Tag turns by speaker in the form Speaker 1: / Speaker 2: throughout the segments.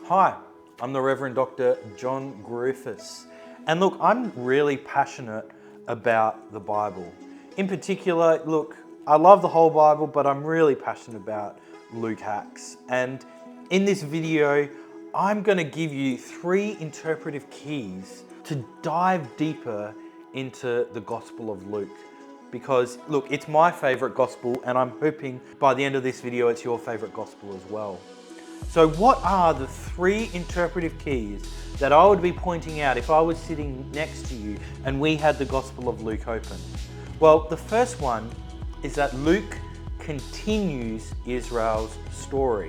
Speaker 1: Hi, I'm the Reverend Dr. John Griffiths. And look, I'm really passionate about the Bible. In particular, look, I love the whole Bible, but I'm really passionate about Luke Acts. And in this video, I'm going to give you 3 interpretive keys to dive deeper into the Gospel of Luke. Because look, it's my favorite gospel, and I'm hoping by the end of this video, it's your favorite gospel as well. So what are the 3 interpretive keys that I would be pointing out if I was sitting next to you and we had the Gospel of Luke open? Well, the first one is that Luke continues Israel's story.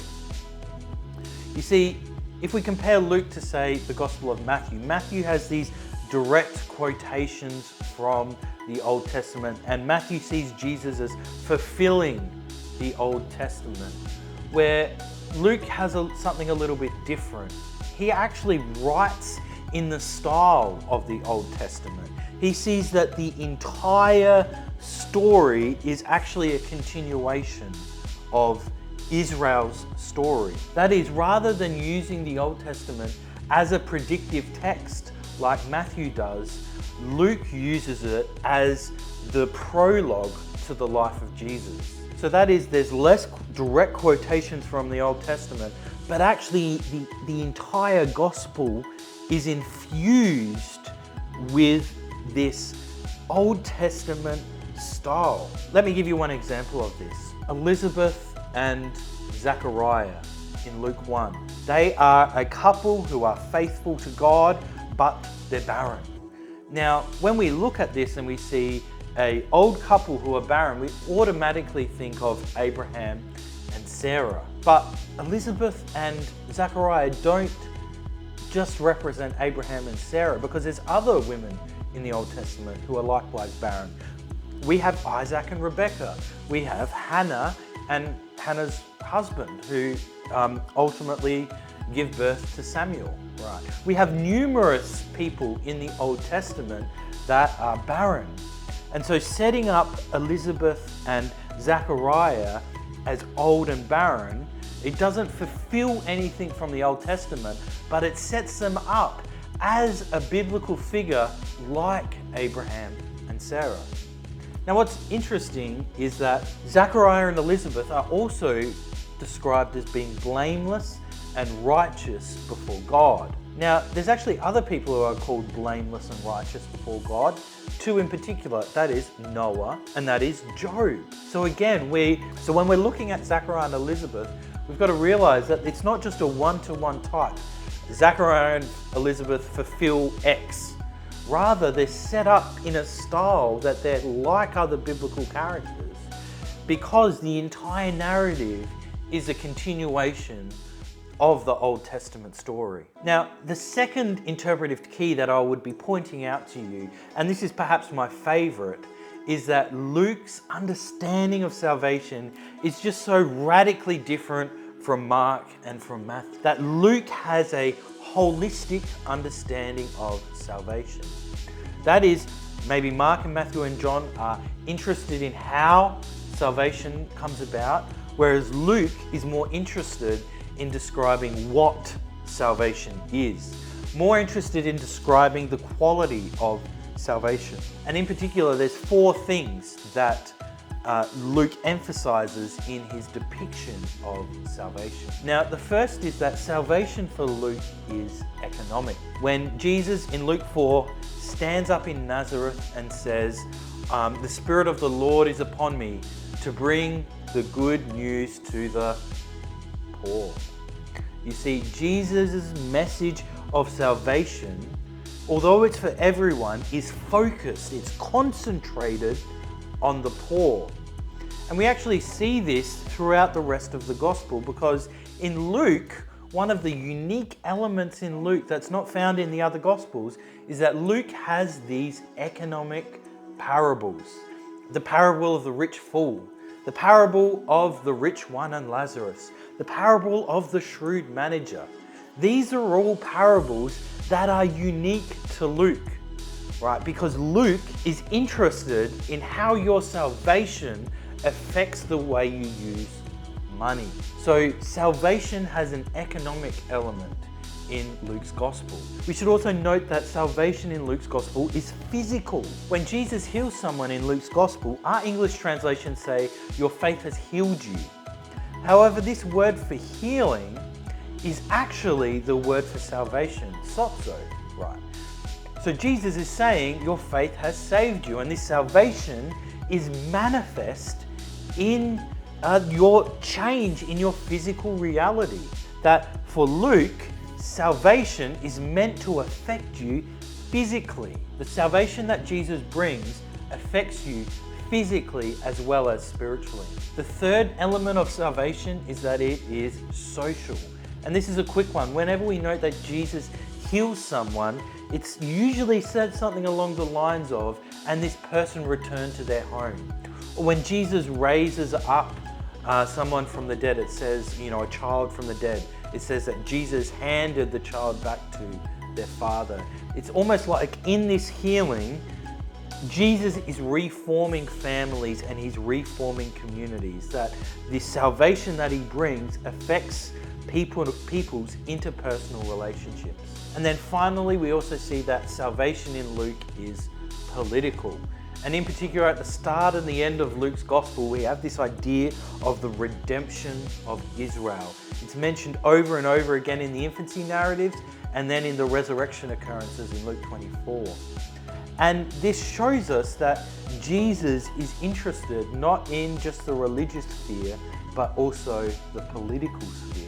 Speaker 1: You see, if we compare Luke to, say, the Gospel of Matthew, Matthew has these direct quotations from the Old Testament, and Matthew sees Jesus as fulfilling the Old Testament, where Luke has something a little bit different. He actually writes in the style of the Old Testament. He sees that the entire story is actually a continuation of Israel's story. That is, rather than using the Old Testament as a predictive text like Matthew does, Luke uses it as the prologue to the life of Jesus. So that is, there's less direct quotations from the Old Testament, but actually the entire gospel is infused with this Old Testament style. Let me give you one example of this. Elizabeth and Zachariah in Luke 1. They are a couple who are faithful to God, but they're barren. Now, when we look at this and we see an old couple who are barren, we automatically think of Abraham and Sarah. But Elizabeth and Zachariah don't just represent Abraham and Sarah, because there's other women in the Old Testament who are likewise barren. We have Isaac and Rebekah. We have Hannah and Hannah's husband, who ultimately give birth to Samuel. Right. We have numerous people in the Old Testament that are barren. And so setting up Elizabeth and Zachariah as old and barren, it doesn't fulfill anything from the Old Testament, but it sets them up as a biblical figure like Abraham and Sarah. Now, what's interesting is that Zachariah and Elizabeth are also described as being blameless and righteous before God. Now, there's actually other people who are called blameless and righteous before God, 2 in particular, that is Noah and that is Job. So again, when we're looking at Zachariah and Elizabeth, we've got to realize that it's not just a one-to-one type. Zachariah and Elizabeth fulfill X. Rather, they're set up in a style that they're like other biblical characters, because the entire narrative is a continuation of the Old Testament story. Now, the second interpretive key that I would be pointing out to you, and this is perhaps my favorite, is that Luke's understanding of salvation is just so radically different from Mark and from Matthew, that Luke has a holistic understanding of salvation. That is, maybe Mark and Matthew and John are interested in how salvation comes about, whereas Luke is more interested in describing what salvation is, more interested in describing the quality of salvation. And in particular, there's 4 things that Luke emphasizes in his depiction of salvation. Now, the first is that salvation for Luke is economic. When Jesus in Luke 4 stands up in Nazareth and says, "The Spirit of the Lord is upon me to bring the good news to the poor." You see, Jesus' message of salvation, although it's for everyone, is focused, it's concentrated on the poor. And we actually see this throughout the rest of the gospel, because in Luke, one of the unique elements in Luke that's not found in the other gospels is that Luke has these economic parables. The parable of the rich fool, the parable of the rich one and Lazarus, the parable of the shrewd manager. These are all parables that are unique to Luke, right? Because Luke is interested in how your salvation affects the way you use money. So salvation has an economic element in Luke's gospel. We should also note that salvation in Luke's gospel is physical. When Jesus heals someone in Luke's gospel, our English translations say, "Your faith has healed you." However, this word for healing is actually the word for salvation, sozo, right? So Jesus is saying your faith has saved you, and this salvation is manifest in your change in your physical reality. That for Luke, salvation is meant to affect you physically. The salvation that Jesus brings affects you physically as well as spiritually. The third element of salvation is that it is social. And this is a quick one. Whenever we note that Jesus heals someone, it's usually said something along the lines of, and this person returned to their home. Or when Jesus raises up someone from the dead, it says, a child from the dead, it says that Jesus handed the child back to their father. It's almost like in this healing, Jesus is reforming families and he's reforming communities, that this salvation that he brings affects people's interpersonal relationships. And then finally, we also see that salvation in Luke is political. And in particular, at the start and the end of Luke's gospel, we have this idea of the redemption of Israel. It's mentioned over and over again in the infancy narratives and then in the resurrection occurrences in Luke 24. And this shows us that Jesus is interested not in just the religious sphere, but also the political sphere.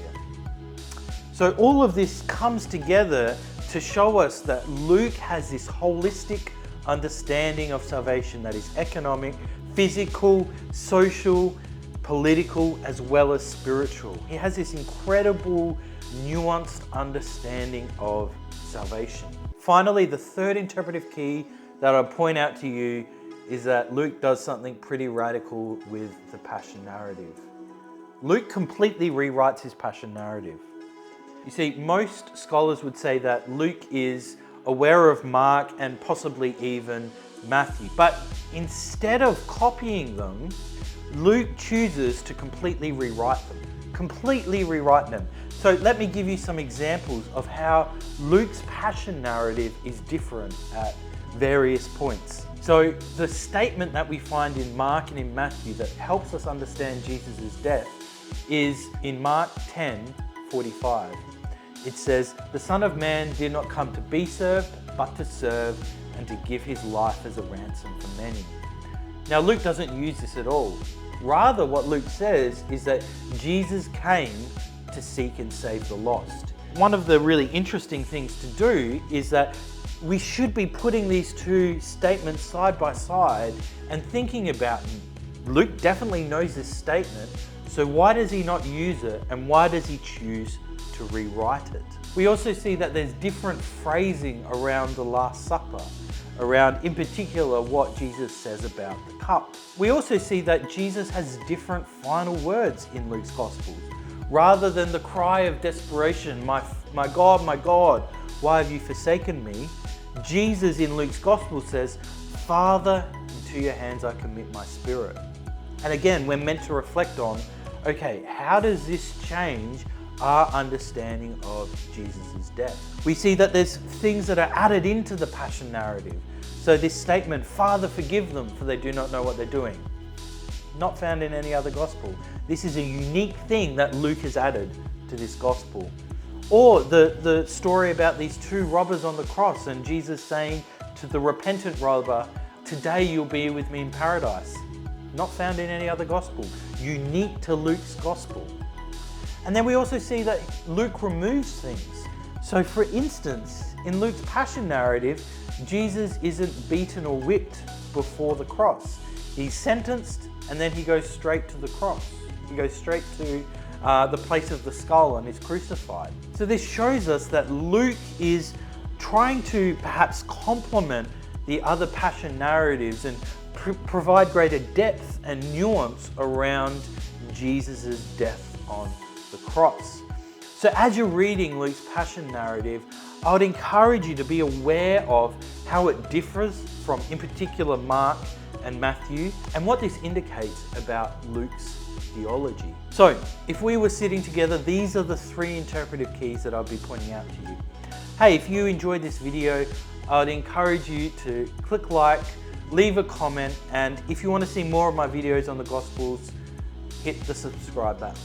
Speaker 1: So all of this comes together to show us that Luke has this holistic understanding of salvation that is economic, physical, social, political, as well as spiritual. He has this incredible, nuanced understanding of salvation. Finally, the third interpretive key that I'll point out to you is that Luke does something pretty radical with the Passion narrative. Luke completely rewrites his Passion narrative. You see, most scholars would say that Luke is aware of Mark and possibly even Matthew. But instead of copying them, Luke chooses to completely rewrite them. So let me give you some examples of how Luke's Passion narrative is different at various points. So the statement that we find in Mark and in Matthew that helps us understand Jesus' death is in Mark 10:45. It says, "The Son of Man did not come to be served, but to serve and to give his life as a ransom for many." Now, Luke doesn't use this at all. Rather, what Luke says is that Jesus came to seek and save the lost. One of the really interesting things to do is that we should be putting these two statements side by side and thinking about them. Luke definitely knows this statement, so why does he not use it, and why does he choose to rewrite it? We also see that there's different phrasing around the Last Supper, around in particular what Jesus says about the cup. We also see that Jesus has different final words in Luke's Gospels. Rather than the cry of desperation, my God, why have you forsaken me?" Jesus in Luke's Gospel says, "Father, into your hands I commit my spirit." And again, we're meant to reflect on, okay, how does this change our understanding of Jesus' death? We see that there's things that are added into the Passion narrative. So this statement, "Father, forgive them, for they do not know what they're doing," not found in any other gospel. This is a unique thing that Luke has added to this gospel. Or the story about these two robbers on the cross and Jesus saying to the repentant robber, "Today you'll be with me in paradise." Not found in any other gospel. Unique to Luke's gospel. And then we also see that Luke removes things. So for instance, in Luke's Passion narrative, Jesus isn't beaten or whipped before the cross. He's sentenced and then he goes straight to the cross. He goes straight to the place of the skull and is crucified. So this shows us that Luke is trying to perhaps complement the other Passion narratives and provide greater depth and nuance around Jesus' death on the cross. So as you're reading Luke's Passion narrative, I would encourage you to be aware of how it differs from, in particular, Mark and Matthew, and what this indicates about Luke's theology. So, if we were sitting together, these are the 3 interpretive keys that I'll be pointing out to you. Hey, if you enjoyed this video, I'd encourage you to click like, leave a comment, and if you want to see more of my videos on the Gospels, hit the subscribe button.